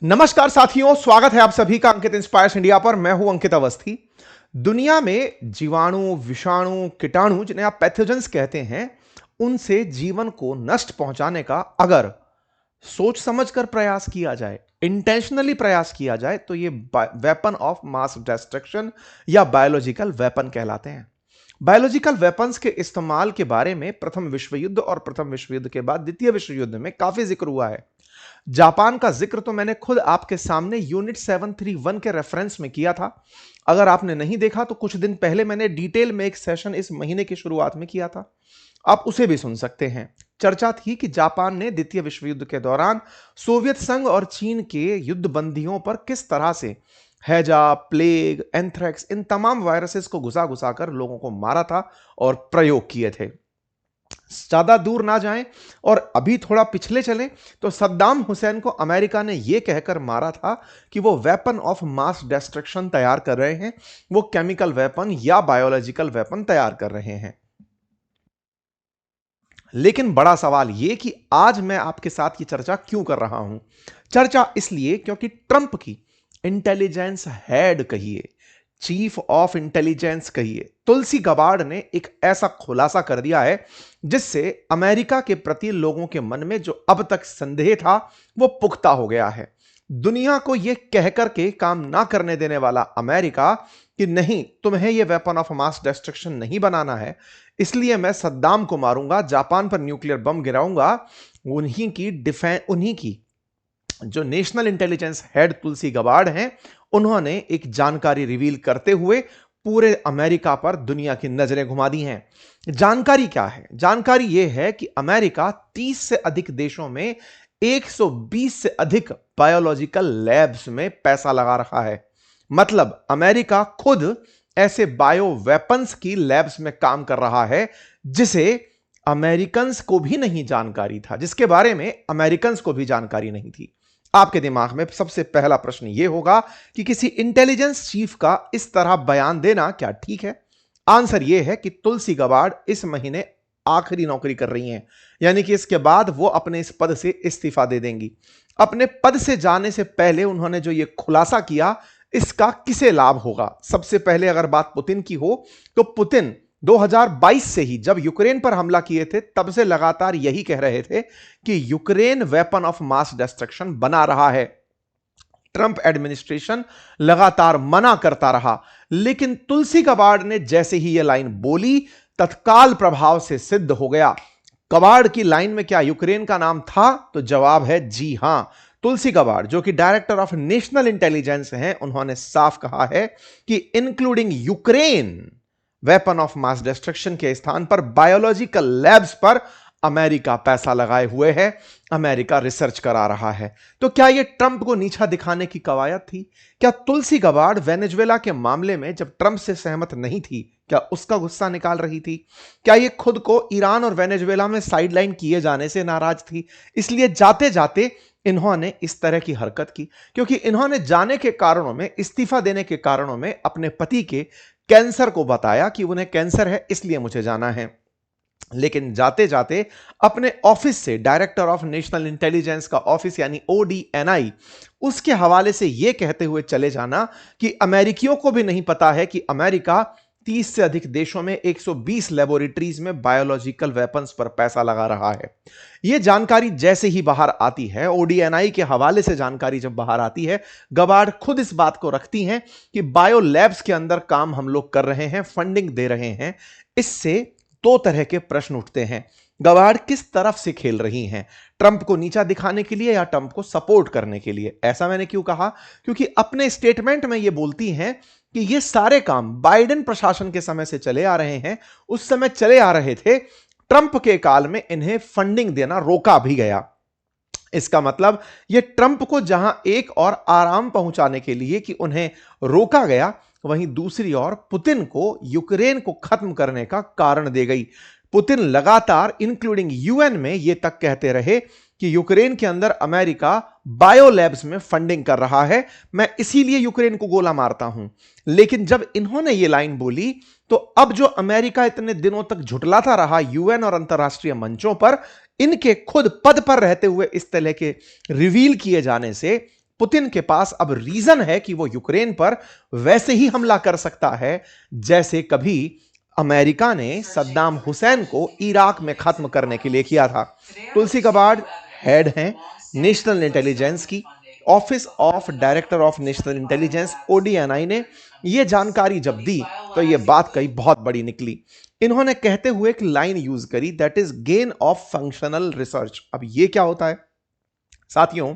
नमस्कार साथियों, स्वागत है आप सभी का अंकित इंस्पायर्स इंडिया पर। मैं हूं अंकित अवस्थी। दुनिया में जीवाणु, विषाणु, कीटाणु जिन्हें आप पैथोजेंस कहते हैं, उनसे जीवन को नष्ट पहुंचाने का अगर सोच समझकर प्रयास किया जाए, इंटेंशनली प्रयास किया जाए, तो ये वेपन ऑफ मास डिस्ट्रक्शन या बायोलॉजिकल वेपन कहलाते हैं। बायोलॉजिकल वेपन्स के इस्तेमाल के बारे में प्रथम विश्व युद्ध और प्रथम विश्व युद्ध के बाद द्वितीय विश्व युद्ध में काफी जिक्र हुआ है। जापान का जिक्र तो मैंने खुद आपके सामने यूनिट 731 के रेफरेंस में किया था। अगर आपने नहीं देखा तो कुछ दिन पहले मैंने डिटेल में एक सेशन इस महीने की शुरुआत में किया था, आप उसे भी सुन सकते हैं। चर्चा थी कि जापान ने द्वितीय विश्व युद्ध के दौरान सोवियत संघ और चीन के युद्ध बंदियों पर किस तरह से हैजा, प्लेग, एंथ्रेक्स, इन तमाम वायरसेस को घुसा घुसा कर लोगों को मारा था और प्रयोग किए थे। ज्यादा दूर ना जाएं और अभी थोड़ा पिछले चलें तो सद्दाम हुसैन को अमेरिका ने यह कहकर मारा था कि वो वेपन ऑफ मास डिस्ट्रक्शन तैयार कर रहे हैं, वो केमिकल वेपन या बायोलॉजिकल वेपन तैयार कर रहे हैं। लेकिन बड़ा सवाल यह कि आज मैं आपके साथ ये चर्चा क्यों कर रहा हूं। चर्चा इसलिए क्योंकि ट्रंप की इंटेलिजेंस हेड कहिए, चीफ ऑफ इंटेलिजेंस कहिए, तुलसी गबार्ड ने एक ऐसा खुलासा कर दिया है जिससे अमेरिका के प्रति लोगों के मन में जो अब तक संदेह था वो पुख्ता हो गया है। दुनिया को यह कहकर के काम ना करने देने वाला अमेरिका कि नहीं, तुम्हें यह वेपन ऑफ मास डिस्ट्रक्शन नहीं बनाना है, इसलिए मैं सद्दाम को मारूंगा, जापान पर न्यूक्लियर बम गिराऊंगा। उन्हीं की जो नेशनल इंटेलिजेंस हेड तुलसी गबार्ड हैं, उन्होंने एक जानकारी रिवील करते हुए पूरे अमेरिका पर दुनिया की नजरें घुमा दी हैं। जानकारी क्या है? जानकारी यह है कि अमेरिका 30 से अधिक देशों में 120 से अधिक बायोलॉजिकल लैब्स में पैसा लगा रहा है। मतलब अमेरिका खुद ऐसे बायो वेपन्स की लैब्स में काम कर रहा है जिसे अमेरिकन्स को भी नहीं जानकारी था, जिसके बारे में अमेरिकन्स को भी जानकारी नहीं थी। आपके दिमाग में सबसे पहला प्रश्न यह होगा कि किसी इंटेलिजेंस चीफ का इस तरह बयान देना क्या ठीक है? आंसर यह है कि तुलसी गबार्ड इस महीने आखिरी नौकरी कर रही हैं, यानी कि इसके बाद वो अपने इस पद से इस्तीफा दे देंगी। अपने पद से जाने से पहले उन्होंने जो यह खुलासा किया, इसका किसे लाभ होगा? सबसे पहले अगर बात पुतिन की हो तो पुतिन 2022 से ही जब यूक्रेन पर हमला किए थे तब से लगातार यही कह रहे थे कि Ukraine weapon of mass destruction बना रहा है। ट्रंप एडमिनिस्ट्रेशन लगातार मना करता रहा, लेकिन तुलसी गबार्ड ने जैसे ही यह लाइन बोली तत्काल प्रभाव से सिद्ध हो गया। गबार्ड की लाइन में क्या यूक्रेन का नाम था? तो जवाब है जी हां। तुलसी गबार्ड जो कि डायरेक्टर ऑफ नेशनल इंटेलिजेंस हैं, उन्होंने साफ कहा है कि including Ukraine weapon of mass destruction के स्थान पर बायोलॉजिकल लैब्स पर अमेरिका पैसा लगाए हुए है, अमेरिका रिसर्च करा रहा है। तो क्या यह ट्रंप को नीचा दिखाने की कवायद थी? क्या तुलसी गबार्ड वेनेजुएला के मामले में जब ट्रंप से सहमत नहीं थी, क्या उसका गुस्सा निकाल रही थी? क्या यह खुद को ईरान और वेनेजुएला में साइडलाइन किए जाने से नाराज थी, इसलिए जाते जाते इन्होंने इस तरह की हरकत की? क्योंकि इन्होंने जाने के कारणों में, इस्तीफा देने के कारणों में अपने पति के कैंसर को बताया कि उन्हें कैंसर है, इसलिए मुझे जाना है। लेकिन जाते जाते अपने ऑफिस से, डायरेक्टर ऑफ नेशनल इंटेलिजेंस का ऑफिस यानी ODNI, उसके हवाले से यह कहते हुए चले जाना कि अमेरिकियों को भी नहीं पता है कि अमेरिका 30 से अधिक देशों में 120 लेबोरेटरीज में बायोलॉजिकल वेपन्स पर पैसा लगा रहा है। यह जानकारी जैसे ही बाहर आती है, ODNI के हवाले से जानकारी जब बाहर आती है, गबार्ड खुद इस बात को रखती हैं कि बायो लैब्स के अंदर काम हम लोग कर रहे हैं, फंडिंग दे रहे हैं। इससे दो तरह के प्रश्न उठते हैं। गबार्ड किस तरफ से खेल रही हैं? ट्रंप को नीचा दिखाने के लिए या ट्रंप को सपोर्ट करने के लिए? ऐसा मैंने क्यों कहा? क्योंकि अपने स्टेटमेंट में यह बोलती हैं कि ये सारे काम बाइडेन प्रशासन के समय से चले आ रहे हैं, उस समय चले आ रहे थे, ट्रंप के काल में इन्हें फंडिंग देना रोका भी गया। इसका मतलब यह ट्रंप को जहां एक और आराम पहुंचाने के लिए कि उन्हें रोका गया, वहीं दूसरी ओर पुतिन को यूक्रेन को खत्म करने का कारण दे गई। पुतिन लगातार इंक्लूडिंग UN में यह तक कहते रहे कि यूक्रेन के अंदर अमेरिका बायो लैब्स में फंडिंग कर रहा है, मैं इसीलिए यूक्रेन को गोला मारता हूं। लेकिन जब इन्होंने यह लाइन बोली तो अब जो अमेरिका इतने दिनों तक झुटलाता रहा UN और अंतरराष्ट्रीय मंचों पर, इनके खुद पद पर रहते हुए इस तरह के रिवील किए जाने से पुतिन के पास अब रीजन है कि वो यूक्रेन पर वैसे ही हमला कर सकता है जैसे कभी अमेरिका ने सद्दाम हुसैन को इराक में खत्म करने के लिए किया था। तुलसी गबार्ड हेड हैं नेशनल इंटेलिजेंस की, office of director of national intelligence ODNI ने यह जानकारी जब दी तो यह बात कही बहुत बड़ी निकली। इन्होंने कहते हुए एक लाइन यूज करी, that is gain of functional research. अब यह क्या होता है साथियों?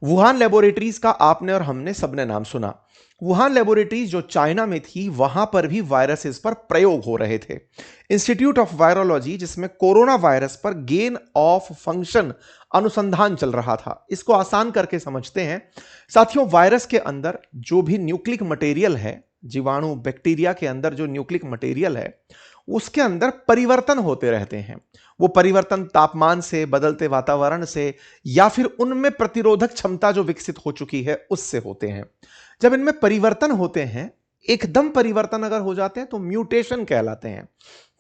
वुहान लेबोरेटरीज का आपने और हमने सबने नाम सुना। वुहान लेबोरेटरीज जो चाइना में थी, वहां पर भी वायरसेस पर प्रयोग हो रहे थे। इंस्टीट्यूट ऑफ वायरोलॉजी, जिसमें कोरोना वायरस पर गेन ऑफ फंक्शन अनुसंधान चल रहा था। इसको आसान करके समझते हैं साथियों, वायरस के अंदर जो भी न्यूक्लिक मटेरियल है, जीवाणु बैक्टीरिया के अंदर जो न्यूक्लिक मटेरियल है, उसके अंदर परिवर्तन होते रहते हैं। वो परिवर्तन तापमान से, बदलते वातावरण से, या फिर उनमें प्रतिरोधक क्षमता जो विकसित हो चुकी है उससे होते हैं। जब इनमें परिवर्तन होते हैं, एकदम परिवर्तन अगर हो जाते हैं तो म्यूटेशन कहलाते हैं।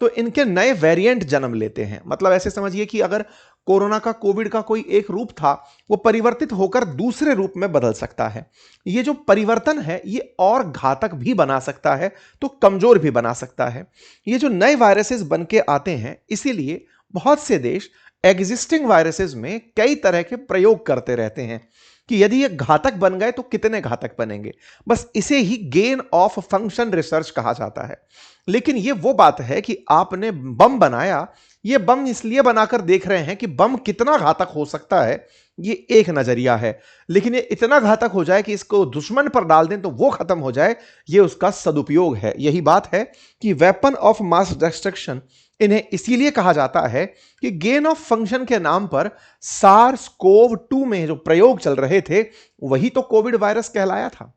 तो इनके नए वेरिएंट जन्म लेते हैं। मतलब ऐसे समझिए कि अगर कोरोना का, कोविड का कोई एक रूप था, वो परिवर्तित होकर दूसरे रूप में बदल सकता है। ये जो परिवर्तन है ये और घातक भी बना सकता है तो कमजोर भी बना सकता है। ये जो नए वायरसेस बन के आते हैं, इसीलिए बहुत से देश एग्जिस्टिंग वायरसेस में कई तरह के प्रयोग करते रहते हैं कि यदि ये घातक बन गए तो कितने घातक बनेंगे। बस इसे ही गेन ऑफ फंक्शन रिसर्च कहा जाता है। लेकिन ये वो बात है कि आपने बम बनाया, ये बम इसलिए बनाकर देख रहे हैं कि बम कितना घातक हो सकता है, ये एक नजरिया है। लेकिन ये इतना घातक हो जाए कि इसको दुश्मन पर डाल दें तो वो खत्म हो जाए, ये उसका सदुपयोग है। यही बात है कि वेपन ऑफ मास डिस्ट्रक्शन इन्हें इसीलिए कहा जाता है कि गेन ऑफ फंक्शन के नाम पर सार्स कोव 2 में जो प्रयोग चल रहे थे वही तो कोविड वायरस कहलाया था।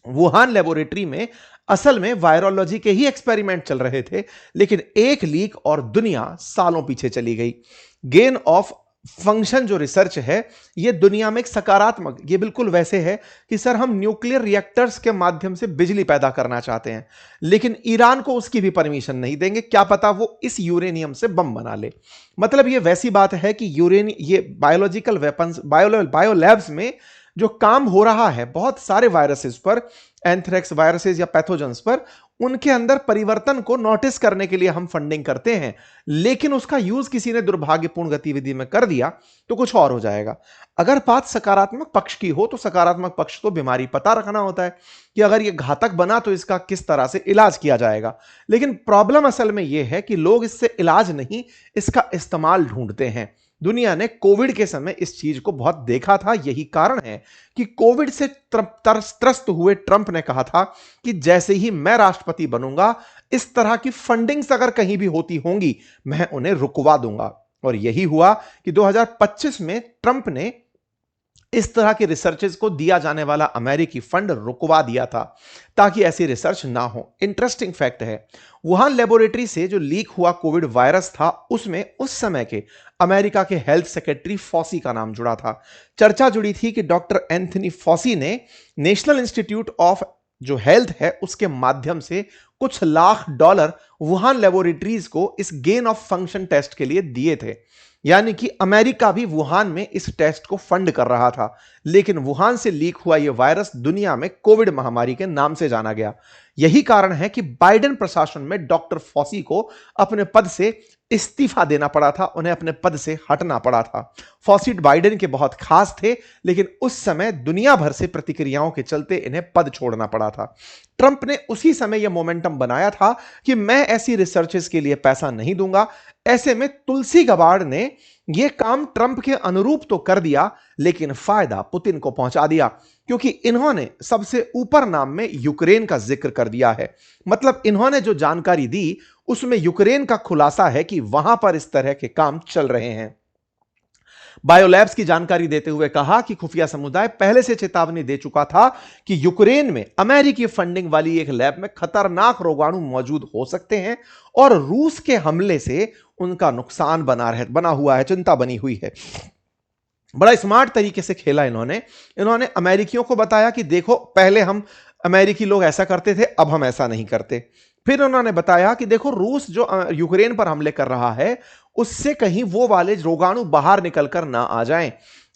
वुहान लेबोरेटरी में असल में वायरोलॉजी के ही एक्सपेरिमेंट चल रहे थे, लेकिन एक लीक और दुनिया सालों पीछे चली गई। गेन ऑफ फंक्शन जो रिसर्च है ये दुनिया में एक सकारात्मक, ये बिल्कुल वैसे है कि सर हम न्यूक्लियर रिएक्टर्स के माध्यम से बिजली पैदा करना चाहते हैं, लेकिन ईरान को उसकी भी परमिशन नहीं देंगे, क्या पता वो इस यूरेनियम से बम बना ले। मतलब ये वैसी बात है कि ये बायोलॉजिकल वेपन्स, बायो लैब्स में जो काम हो रहा है बहुत सारे वायरसेस पर, एंथ्रेक्स वायरसेस या पैथोजेंस पर, उनके अंदर परिवर्तन को नोटिस करने के लिए हम फंडिंग करते हैं, लेकिन उसका यूज किसी ने दुर्भाग्यपूर्ण गतिविधि में कर दिया तो कुछ और हो जाएगा। अगर बात सकारात्मक पक्ष की हो तो सकारात्मक पक्ष तो बीमारी पता रखना होता है कि अगर यह घातक बना तो इसका किस तरह से इलाज किया जाएगा। लेकिन प्रॉब्लम असल में यह है कि लोग इससे इलाज नहीं, इसका इस्तेमाल ढूंढते हैं। दुनिया ने कोविड के समय इस चीज को बहुत देखा था। यही कारण है कि कोविड से त्रस्त हुए ट्रंप ने कहा था कि जैसे ही मैं राष्ट्रपति बनूंगा, इस तरह की फंडिंग्स अगर कहीं भी होती होंगी मैं उन्हें रुकवा दूंगा। और यही हुआ कि 2025 में ट्रंप ने इस तरह के रिसर्चेस को दिया जाने वाला अमेरिकी फंड रुकवा दिया था ताकि ऐसी रिसर्च ना हो। इंटरेस्टिंग फैक्ट है, वुहान लेबोरेटरी से जो लीक हुआ कोविड वायरस था उसमें उस समय के अमेरिका के हेल्थ सेक्रेटरी फॉसी का नाम जुड़ा था। चर्चा जुड़ी थी कि डॉक्टर एंथनी फॉसी ने नेशनल इंस्टीट्यूट ऑफ जो हेल्थ है उसके माध्यम से कुछ लाख डॉलर वुहान लेबोरेटरीज को इस गेन ऑफ फंक्शन टेस्ट के लिए दिए थे। यानी कि अमेरिका भी वुहान में इस टेस्ट को फंड कर रहा था। लेकिन वुहान से लीक हुआ यह वायरस दुनिया में कोविड महामारी के नाम से जाना गया। यही कारण है कि बाइडेन प्रशासन में डॉक्टर फॉसी को अपने पद से इस्तीफा देना पड़ा था, उन्हें अपने पद से हटना पड़ा था। फॉसी बाइडेन के बहुत खास थे, लेकिन उस समय दुनिया भर से प्रतिक्रियाओं के चलते इन्हें पद छोड़ना पड़ा था। ट्रंप ने उसी समय यह मोमेंटम बनाया था कि मैं ऐसी रिसर्चेस के लिए पैसा नहीं दूंगा। ऐसे में तुलसी गबार्ड ने यह काम ट्रंप के अनुरूप तो कर दिया, लेकिन फायदा पुतिन को पहुंचा दिया, क्योंकि इन्होंने सबसे ऊपर नाम में यूक्रेन का जिक्र कर दिया है। मतलब इन्होंने जो जानकारी दी उसमें यूक्रेन का खुलासा है कि वहां पर इस तरह के काम चल रहे हैं। बायोलैब्स की जानकारी देते हुए कहा कि खुफिया समुदाय पहले से चेतावनी दे चुका था कि यूक्रेन में अमेरिकी फंडिंग वाली एक लैब में खतरनाक रोगाणु मौजूद हो सकते हैं और रूस के हमले से उनका नुकसान बना हुआ है, चिंता बनी हुई है। बड़ा स्मार्ट तरीके से खेला इन्होंने अमेरिकियों को बताया कि देखो, पहले हम अमेरिकी लोग ऐसा करते थे, अब हम ऐसा नहीं करते। फिर उन्होंने बताया कि देखो, रूस जो यूक्रेन पर हमले कर रहा है उससे कहीं वो वाले रोगाणु बाहर निकलकर ना आ जाएं।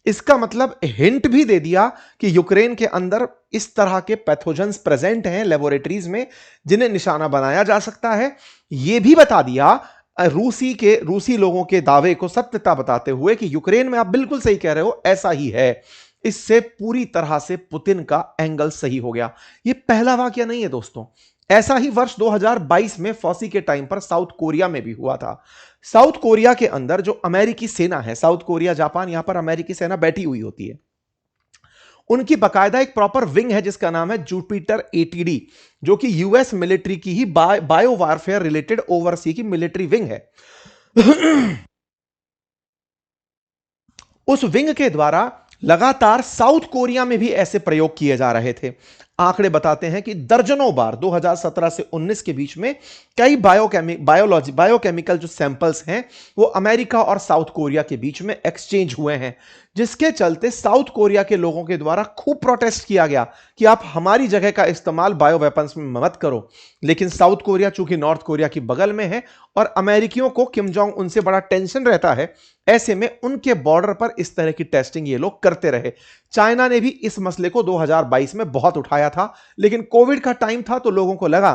इसका मतलब हिंट भी दे दिया कि यूक्रेन के अंदर इस तरह के पैथोजेंस प्रेजेंट हैं लेबोरेटरीज में जिन्हें निशाना बनाया जा सकता है। यह भी बता दिया रूसी लोगों के दावे को सत्यता बताते हुए कि यूक्रेन में आप बिल्कुल सही कह रहे हो, ऐसा ही है। इससे पूरी तरह से पुतिन का एंगल सही हो गया। यह पहला वाकया नहीं है दोस्तों, ऐसा ही वर्ष 2022 में फॉसी के टाइम पर साउथ कोरिया में भी हुआ था। साउथ कोरिया के अंदर जो अमेरिकी सेना है, साउथ कोरिया जापान, यहां पर अमेरिकी सेना बैठी हुई होती है, उनकी बकायदा एक प्रॉपर विंग है जिसका नाम है जुपिटर एटीडी, जो कि यूएस मिलिट्री की ही बायो वारफेयर रिलेटेड ओवरसी की मिलिट्री विंग है। उस विंग के द्वारा लगातार साउथ कोरिया में भी ऐसे प्रयोग किए जा रहे थे। आंकड़े बताते हैं कि दर्जनों बार 2017 से 19 के बीच में कई बायोकेमिकल जो सैंपल्स हैं वो अमेरिका और साउथ कोरिया के बीच में एक्सचेंज हुए हैं, जिसके चलते साउथ कोरिया के लोगों के द्वारा खूब प्रोटेस्ट किया गया कि आप हमारी जगह का इस्तेमाल बायो वेपन्स में मत करो। लेकिन साउथ कोरिया चूंकि नॉर्थ कोरिया की बगल में है और अमेरिकियों को किम जोंग उनसे बड़ा टेंशन रहता है, ऐसे में उनके बॉर्डर पर इस तरह की टेस्टिंग ये लोग करते रहे। चाइना ने भी इस मसले को 2022 में बहुत उठाया था, लेकिन कोविड का टाइम था तो लोगों को लगा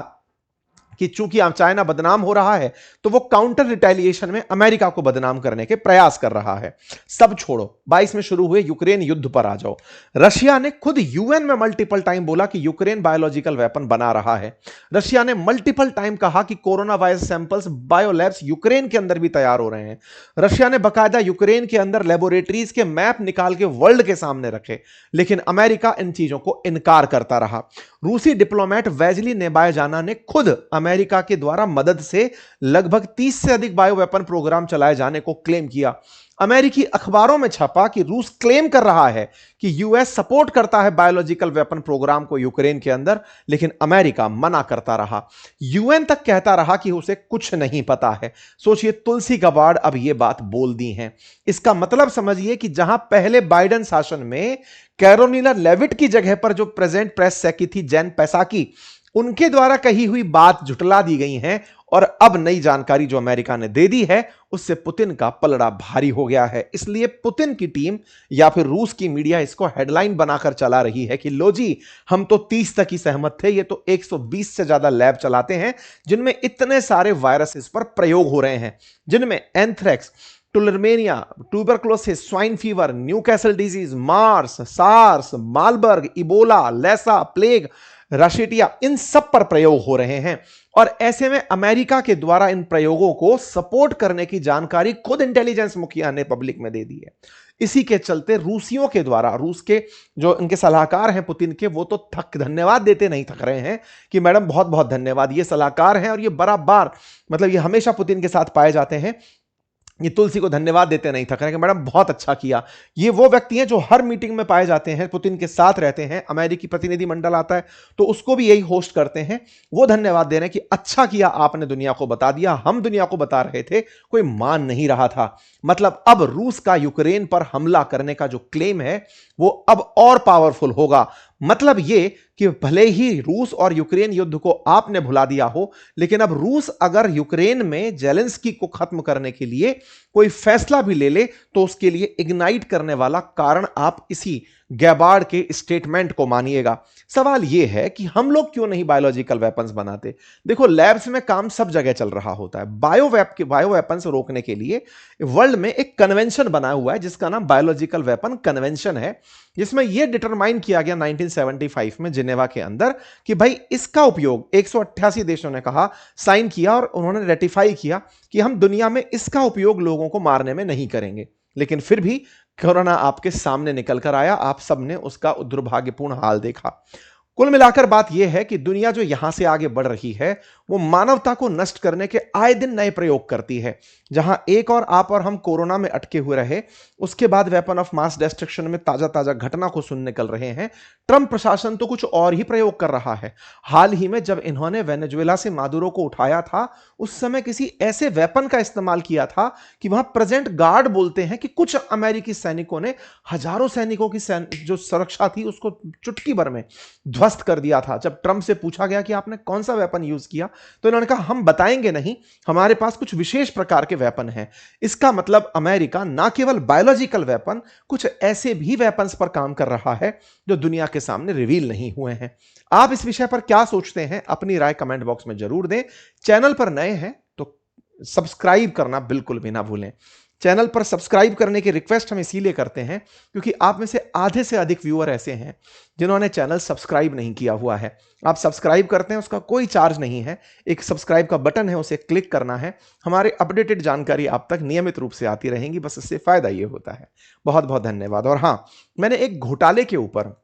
कि चूंकि चाइना बदनाम हो रहा है तो वो काउंटर रिटेलिएशन में अमेरिका को बदनाम करने के प्रयास कर रहा है। सब छोड़ो, 22 में शुरू हुए यूक्रेन युद्ध पर आ जाओ। रशिया ने खुद यूएन में मल्टीपल टाइम बोला कि यूक्रेन बायोलॉजिकल वेपन बना रहा है। रशिया ने मल्टीपल टाइम कहा कि कोरोना वायरस सैंपल्स बायोलैब्स यूक्रेन के अंदर भी तैयार हो रहे हैं। रशिया ने बकायदा यूक्रेन के अंदर लेबोरेटरीज के मैप निकाल के वर्ल्ड के सामने रखे, लेकिन अमेरिका इन चीजों को इनकार करता रहा। रूसी डिप्लोमेट वेजली नेबायजाना ने खुद अमेरिका के द्वारा मदद से लगभग 30 से अधिक बायो वेपन प्रोग्राम चलाए जाने को क्लेम किया। अमेरिकी अखबारों में छपा कि रूस क्लेम कर रहा है कि यूएस सपोर्ट करता है बायोलॉजिकल वेपन प्रोग्राम को यूक्रेन के अंदर, लेकिन अमेरिका मना करता रहा। यूएन तक कहता रहा कि उसे कुछ नहीं पता है। सोचिए, तुलसी गबार्ड अब यह बात बोल दी है। इसका मतलब समझिए कि जहां पहले बाइडेन शासन में कैरोलिना लेविट की जगह पर जो प्रेजेंट प्रेस सेक्रेटरी थी जेन पैसाकी, उनके द्वारा कही हुई बात झुटला दी गई है और अब नई जानकारी जो अमेरिका ने दे दी है उससे पुतिन का पलड़ा भारी हो गया है। इसलिए पुतिन की टीम या फिर रूस की मीडिया इसको हेडलाइन बनाकर चला रही है कि लो जी, हम तो 30 तक ही सहमत थे, ये तो 120 से ज्यादा लैब चलाते हैं जिनमें इतने सारे वायरसेस पर प्रयोग हो रहे हैं, जिनमें anthrax, tularemia, tuberculosis, swine fever, Newcastle disease, MERS, SARS, Marburg, Ebola, Lassa, plague, rickettsia, इन सब पर प्रयोग हो रहे हैं। और ऐसे में अमेरिका के द्वारा इन प्रयोगों को सपोर्ट करने की जानकारी खुद इंटेलिजेंस मुखिया ने पब्लिक में दे दी है। इसी के चलते रूसियों के द्वारा, रूस के जो इनके सलाहकार हैं पुतिन के, वो तो धन्यवाद देते नहीं थक रहे हैं कि मैडम बहुत बहुत धन्यवाद, ये सलाहकार हैं और ये बराबर, मतलब ये हमेशा पुतिन के साथ पाए जाते हैं। ये तुलसी को धन्यवाद देते नहीं थक रहे कि मैडम बहुत अच्छा किया। ये वो व्यक्ति हैं जो हर मीटिंग में पाए जाते हैं, पुतिन के साथ रहते हैं, अमेरिकी प्रतिनिधि मंडल आता है तो उसको भी यही होस्ट करते हैं। वो धन्यवाद दे रहे हैं कि अच्छा किया आपने दुनिया को बता दिया, हम दुनिया को बता रहे थे, कोई मान नहीं रहा था। मतलब अब रूस का यूक्रेन पर हमला करने का जो क्लेम है वो अब और पावरफुल होगा। मतलब ये कि भले ही रूस और यूक्रेन युद्ध को आपने भुला दिया हो, लेकिन अब रूस अगर यूक्रेन में जेलेंस्की को खत्म करने के लिए कोई फैसला भी ले ले तो उसके लिए इग्नाइट करने वाला कारण आप इसी गैबार्ड के स्टेटमेंट को मानिएगा। सवाल यह है कि हम लोग क्यों नहीं बायोलॉजिकल वेपन्स बनाते। देखो, लैब्स में काम सब जगह चल रहा होता है। बायो वेपन्स रोकने के लिए वर्ल्ड में एक कन्वेंशन बना हुआ है जिसका नाम बायोलॉजिकल वेपन कन्वेंशन है, जिसमें यह डिटरमाइन किया गया 1975 में जिनेवा के अंदर कि भाई इसका उपयोग 188 देशों ने कहा, साइन किया और उन्होंने रेटिफाई किया कि हम दुनिया में इसका उपयोग लोगों को मारने में नहीं करेंगे। लेकिन फिर भी कोरोना आपके सामने निकल कर आया, आप सबने उसका दुर्भाग्यपूर्ण हाल देखा। कुल मिलाकर बात यह है कि दुनिया जो यहां से आगे बढ़ रही है वो मानवता को नष्ट करने के आए दिन नए प्रयोग करती है। जहां एक और आप और हम कोरोना में अटके हुए रहे, उसके बाद वेपन ऑफ मास डिस्ट्रक्शन में ताजा ताजा घटना को सुन निकल रहे हैं। ट्रंप प्रशासन तो कुछ और ही प्रयोग कर रहा है। हाल ही में जब इन्होंने वेनेजुएला से मादुरो को उठाया था, उस समय किसी ऐसे वेपन का इस्तेमाल किया था कि वहां प्रेजेंट गार्ड बोलते हैं कि कुछ अमेरिकी सैनिकों ने हजारों सैनिकों की जो सुरक्षा थी उसको चुटकी भर में ध्वस्त कर दिया था। जब ट्रंप से पूछा गया कि आपने कौन सा वेपन यूज किया, तो इन्होंने कहा हम बताएंगे नहीं, हमारे पास कुछ विशेष प्रकार के वेपन हैं। इसका मतलब अमेरिका ना केवल बायोलॉजिकल वेपन, कुछ ऐसे भी वेपन्स पर काम कर रहा है जो दुनिया के सामने रिवील नहीं हुए हैं। आप इस विषय पर क्या सोचते हैं, अपनी राय कमेंट बॉक्स में जरूर दें। चैनल पर नए हैं तो सब्सक्राइब करना बिल्कुल भी ना भूलें। चैनल पर सब्सक्राइब करने की रिक्वेस्ट हम इसीलिए करते हैं क्योंकि आप में से आधे से अधिक व्यूअर ऐसे हैं जिन्होंने चैनल सब्सक्राइब नहीं किया हुआ है। आप सब्सक्राइब करते हैं, उसका कोई चार्ज नहीं है, एक सब्सक्राइब का बटन है, उसे क्लिक करना है। हमारे अपडेटेड जानकारी आप तक नियमित रूप से आती रहेंगी, बस इससे फायदा ये होता है। बहुत बहुत धन्यवाद। और हां, मैंने एक घोटाले के ऊपर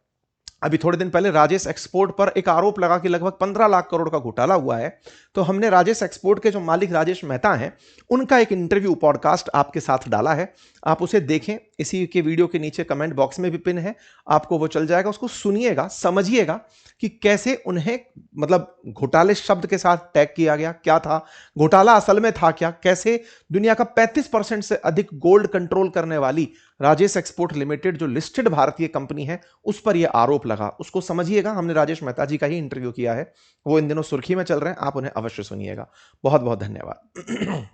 अभी थोड़े दिन पहले राजेश एक्सपोर्ट पर एक आरोप लगा कि लगभग 15 लाख करोड़ का घोटाला हुआ है, तो हमने राजेश एक्सपोर्ट के जो मालिक राजेश मेहता हैं उनका एक इंटरव्यू पॉडकास्ट आपके साथ डाला है। आप उसे देखें, इसी के वीडियो के नीचे कमेंट बॉक्स में भी पिन है, आपको वो चल जाएगा। उसको सुनिएगा, समझिएगा कि कैसे उन्हें मतलब घोटाले शब्द के साथ टैग किया गया, क्या था घोटाला, असल में था क्या, कैसे दुनिया का 35% से अधिक गोल्ड कंट्रोल करने वाली राजेश एक्सपोर्ट लिमिटेड जो लिस्टेड भारतीय कंपनी है उस पर यह आरोप लगा। उसको समझिएगा, हमने राजेश मेहता जी का ही इंटरव्यू किया है, वो इन दिनों सुर्खी में चल रहे हैं, आप उन्हें अवश्य सुनिएगा। बहुत बहुत धन्यवाद।